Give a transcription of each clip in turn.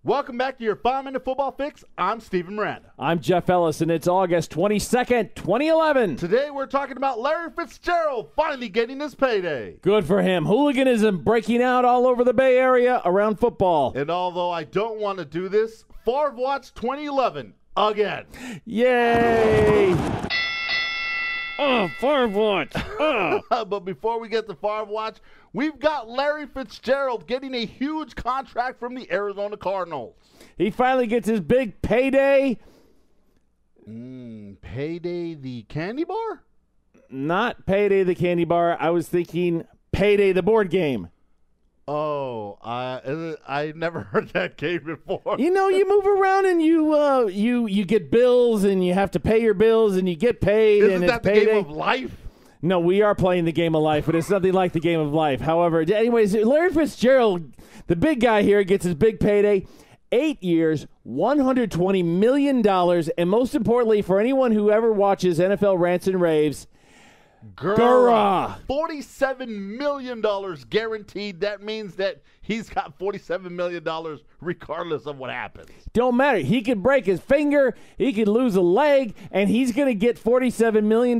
Welcome back to your 5-Minute Football Fix. I'm Steven Miranda. I'm Jeff Ellis, and it's August 22nd, 2011. Today we're talking about Larry Fitzgerald finally getting his payday. Good for him. Hooliganism breaking out all over the Bay Area around football. And although I don't want to do this, Favre watched 2011 again. Yay! Oh, Favre watch. Oh. But before we get to Favre watch, we've got Larry Fitzgerald getting a huge contract from the Arizona Cardinals. He finally gets his big payday. PayDay the candy bar? Not PayDay the candy bar. I was thinking PayDay the board game. Oh, I never heard that game before. You know, you move around and you get bills and you have to pay your bills and you get paid. Isn't and that it's the payday. game of life? No, we are playing the game of life, but it's nothing like the game of life. However, anyways, Larry Fitzgerald, the big guy here, gets his big payday. 8 years, $120 million, and most importantly, for anyone who ever watches NFL Rants and Raves, Gurrah. $47 million guaranteed. That means that he's got $47 million regardless of what happens. Don't matter. He could break his finger, he could lose a leg, and he's going to get $47 million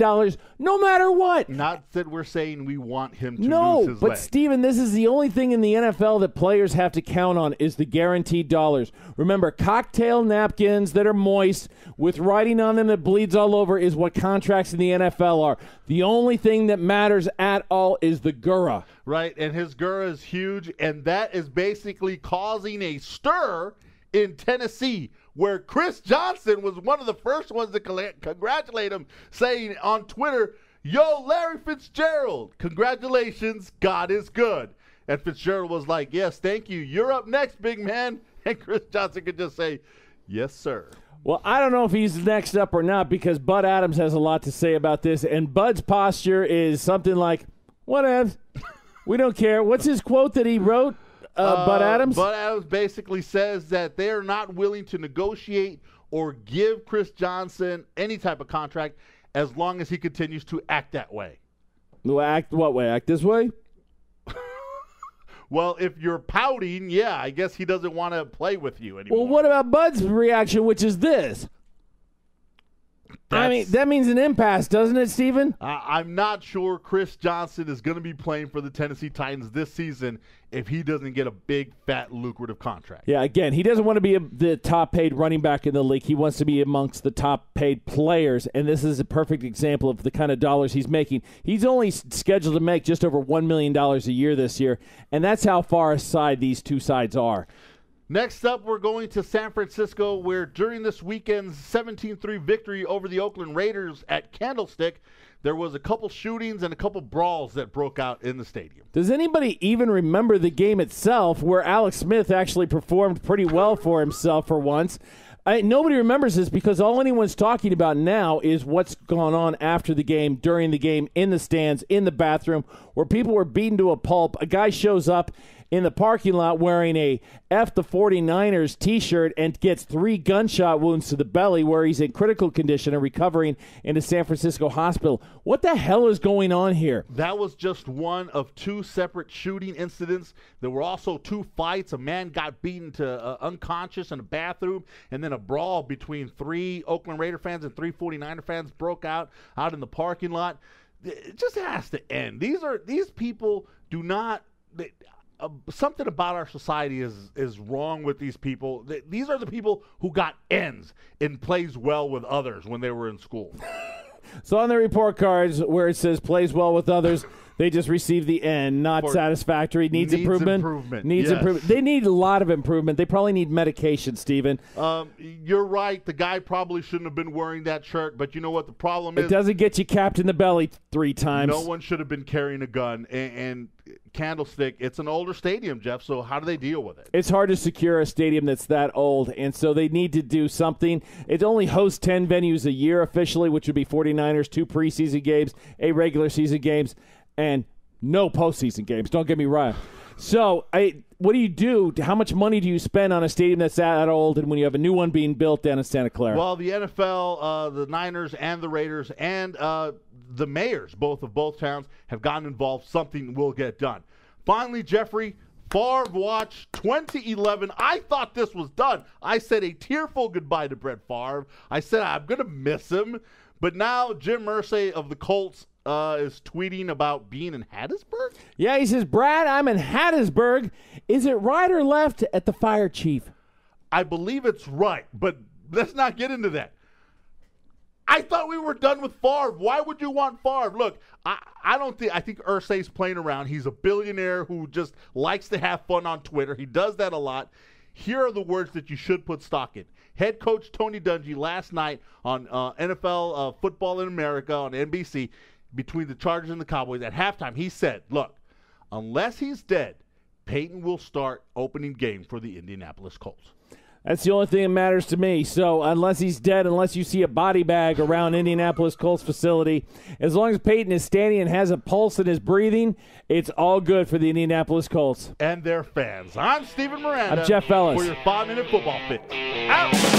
no matter what. Not that we're saying we want him to No, lose his but leg. Steven, this is the only thing in the NFL that players have to count on is the guaranteed dollars. Remember, cocktail napkins that are moist with writing on them that bleeds all over is what contracts in the NFL are. The only thing that matters at all is the gurrah. Right, and his gurrah is huge, and that is basically causing a stir in Tennessee, where Chris Johnson was one of the first ones to congratulate him, saying on Twitter, "Yo, Larry Fitzgerald, congratulations, God is good." And Fitzgerald was like, "Yes, thank you. You're up next, big man." And Chris Johnson could just say, "Yes, sir." Well, I don't know if he's next up or not because Bud Adams has a lot to say about this, and Bud's posture is something like, whatever, we don't care. What's his quote that he wrote, Bud Adams? Bud Adams basically says that they are not willing to negotiate or give Chris Johnson any type of contract as long as he continues to act that way. Act what way? Act this way? Well, if you're pouting, yeah, I guess he doesn't want to play with you anymore. Well, what about Bud's reaction, which is this? I mean, that means an impasse, doesn't it, Steven? I'm not sure Chris Johnson is going to be playing for the Tennessee Titans this season if he doesn't get a big, fat, lucrative contract. Yeah, again, he doesn't want to be the top-paid running back in the league. He wants to be amongst the top-paid players, and this is a perfect example of the kind of dollars he's making. He's only scheduled to make just over $1 million a year this year, and that's how far aside these two sides are. Next up, we're going to San Francisco, where during this weekend's 17-3 victory over the Oakland Raiders at Candlestick, there was a couple shootings and a couple brawls that broke out in the stadium. Does anybody even remember the game itself where Alex Smith actually performed pretty well for himself for once? Nobody remembers this because all anyone's talking about now is what's gone on after the game, during the game, in the stands, in the bathroom, where people were beaten to a pulp. A guy shows up in the parking lot wearing a F the 49ers t-shirt and gets 3 gunshot wounds to the belly where he's in critical condition and recovering in a San Francisco hospital. What the hell is going on here? That was just one of 2 separate shooting incidents. There were also 2 fights. A man got beaten to unconscious in a bathroom, and then a brawl between 3 Oakland Raider fans and 3 49er fans broke out in the parking lot. It just has to end. These people do not... something about our society is wrong with these people. These are the people who got N's and plays well with others when they were in school. So on the report cards where it says plays well with others, they just received the N, not satisfactory, needs improvement. Needs improvement. They need a lot of improvement. They probably need medication, Steven. You're right. The guy probably shouldn't have been wearing that shirt, but you know what the problem is? It doesn't get you capped in the belly 3 times. No one should have been carrying a gun. And Candlestick, it's an older stadium, Jeff, so how do they deal with it? It's hard to secure a stadium that's that old, and so they need to do something. It only hosts 10 venues a year officially, which would be 49ers, 2 preseason games, 8 regular season games, and no postseason games. Don't get me wrong. So what do you do? How much money do you spend on a stadium that's that old and when you have a new one being built down in Santa Clara? Well, the NFL, the Niners and the Raiders and the mayors, both of both towns, have gotten involved. Something will get done. Finally, Jeffrey, Favre watch 2011. I thought this was done. I said a tearful goodbye to Brett Favre. I said I'm going to miss him. But now Jim Irsay of the Colts is tweeting about being in Hattiesburg. Yeah, he says, Brad, I'm in Hattiesburg. Is it right or left at the fire chief? I believe it's right, but let's not get into that. I thought we were done with Favre. Why would you want Favre? Look, I think Irsay's playing around. He's a billionaire who just likes to have fun on Twitter. He does that a lot. Here are the words that you should put stock in. Head coach Tony Dungy last night on NFL Football in America on NBC between the Chargers and the Cowboys at halftime. He said, look, unless he's dead, Peyton will start opening game for the Indianapolis Colts. That's the only thing that matters to me. So unless he's dead, unless you see a body bag around Indianapolis Colts facility, as long as Peyton is standing and has a pulse and is breathing, it's all good for the Indianapolis Colts. And their fans. I'm Steven Miranda. I'm Jeff Ellis. For your 5-Minute Football Fix. Out!